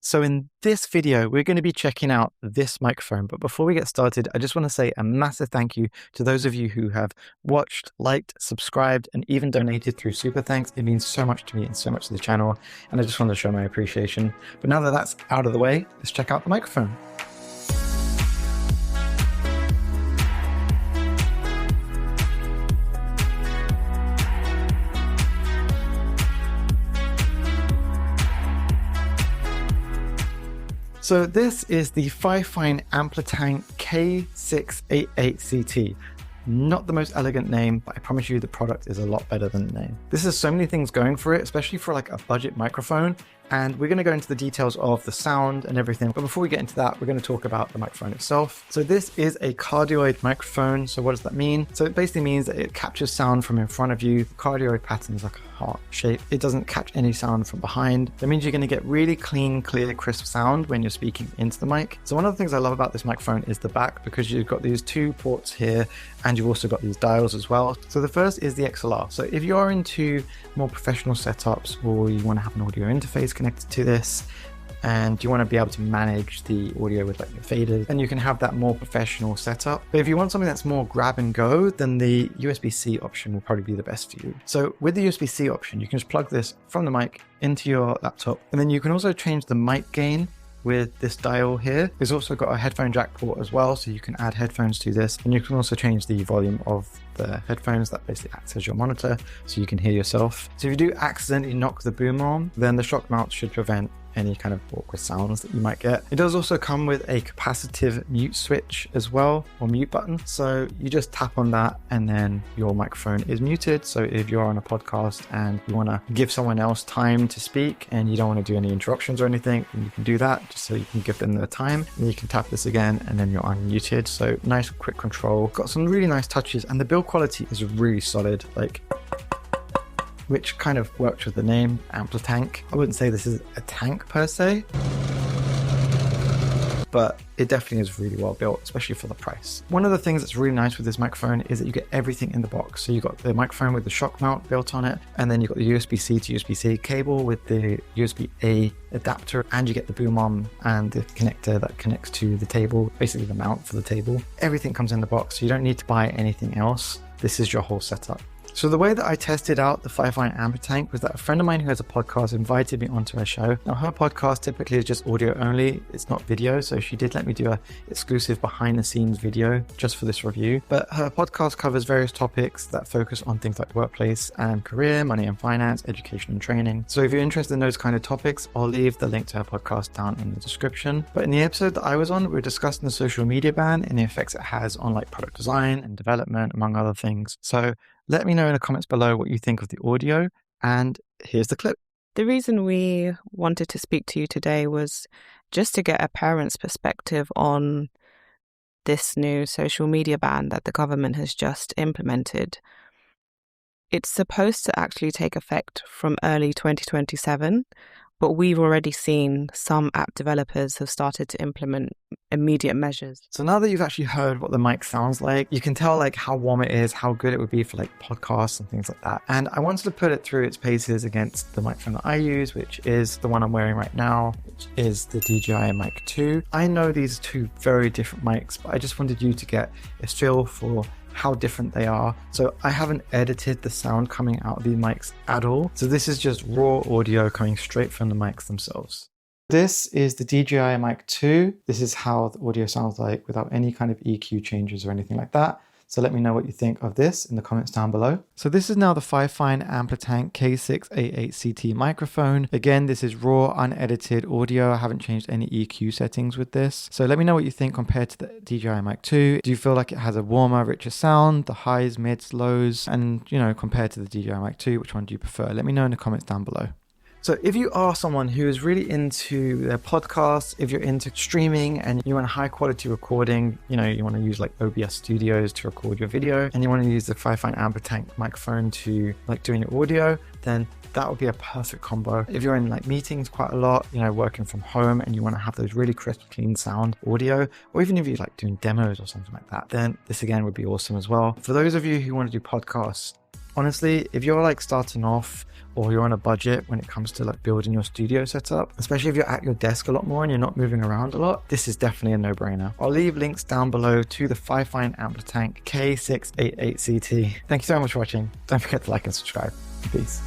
So in this video, we're going to be checking out this microphone. But before we get started, I just want to say a massive thank you to those of you who have watched, liked, subscribed, and even donated through Super Thanks. It means so much to me and so much to the channel. And I just wanted to show my appreciation. But now that that's out of the way, let's check out the microphone. So this is the FIFINE AmpliTank K688 CT. Not the most elegant name, but I promise you the product is a lot better than the name. This has so many things going for it, especially for like a budget microphone. And we're going to go into the details of the sound and everything. But before we get into that, we're going to talk about the microphone itself. So this is a cardioid microphone. So what does that mean? So it basically means that it captures sound from in front of you. The cardioid pattern is like a heart shape. It doesn't catch any sound from behind. That means you're going to get really clean, clear, crisp sound when you're speaking into the mic. So one of the things I love about this microphone is the back, because you've got these two ports here and you've also got these dials as well. So the first is the XLR. So if you're into more professional setups, or you want to have an audio interface connected to this, and you want to be able to manage the audio with like your faders, and you can have that more professional setup. But if you want something that's more grab and go, then the USB-C option will probably be the best for you. So with the USB-C option, you can just plug this from the mic into your laptop, and then you can also change the mic gain with this dial here. It's also got a headphone jack port as well, so you can add headphones to this, and you can also change the volume of the headphones that basically acts as your monitor so you can hear yourself. So if you do accidentally knock the boom on, then the shock mount should prevent any kind of awkward sounds that you might get. It does also come with a capacitive mute switch as well, or mute button. So you just tap on that and then your microphone is muted. So if you're on a podcast and you want to give someone else time to speak and you don't want to do any interruptions or anything, then you can do that just so you can give them the time. And you can tap this again and then you're unmuted. So nice quick control. Got some really nice touches, and the build quality is really solid. Which kind of works with the name AmpliTank. I wouldn't say this is a tank per se, but it definitely is really well built, especially for the price. One of the things that's really nice with this microphone is that you get everything in the box. So you got the microphone with the shock mount built on it, and then you got the USB-C to USB-C cable with the USB-A adapter, and you get the boom arm and the connector that connects to the table, basically the mount for the table. Everything comes in the box, so you don't need to buy anything else. This is your whole setup. So the way that I tested out the FIFINE AmpliTank was that a friend of mine who has a podcast invited me onto her show. Now her podcast typically is just audio only, it's not video, so she did let me do a exclusive behind the scenes video just for this review. But her podcast covers various topics that focus on things like workplace and career, money and finance, education and training. So if you're interested in those kind of topics, I'll leave the link to her podcast down in the description. But in the episode that I was on, we were discussing the social media ban and the effects it has on like product design and development, among other things. So let me know in the comments below what you think of the audio, and here's the clip. The reason we wanted to speak to you today was just to get a parent's perspective on this new social media ban that the government has just implemented. It's supposed to actually take effect from early 2027, but we've already seen some app developers have started to implement immediate measures. So now that you've actually heard what the mic sounds like, you can tell like how warm it is, how good it would be for like podcasts and things like that. And I wanted to put it through its paces against the microphone that I use, which is the one I'm wearing right now, which is the DJI Mic 2. I know these are two very different mics, but I just wanted you to get a feel for how different they are. So I haven't edited the sound coming out of these mics at all. So this is just raw audio coming straight from the mics themselves. This is the DJI Mic 2. This is how the audio sounds like without any kind of EQ changes or anything like that. So let me know what you think of this in the comments down below. So this is now the FIFINE AmpliTank K688 CT microphone. Again, this is raw, unedited audio. I haven't changed any EQ settings with this. So let me know what you think compared to the DJI Mic 2. Do you feel like it has a warmer, richer sound, the highs, mids, lows, and compared to the DJI Mic 2, which one do you prefer? Let me know in the comments down below. So if you are someone who is really into their podcasts, if you're into streaming and you want a high quality recording, you want to use like OBS Studios to record your video, and you want to use the FIFINE AmpliTank microphone to like doing your audio, then that would be a perfect combo. If you're in like meetings quite a lot, working from home, and you want to have those really crisp, clean sound audio, or even if you're like doing demos or something like that, then this again would be awesome as well. For those of you who want to do podcasts Honestly, if you're like starting off or you're on a budget when it comes to like building your studio setup, especially if you're at your desk a lot more and you're not moving around a lot, this is definitely a no-brainer. I'll leave links down below to the FIFINE AmpliTank K688 CT. Thank you so much for watching. Don't forget to like and subscribe. Peace.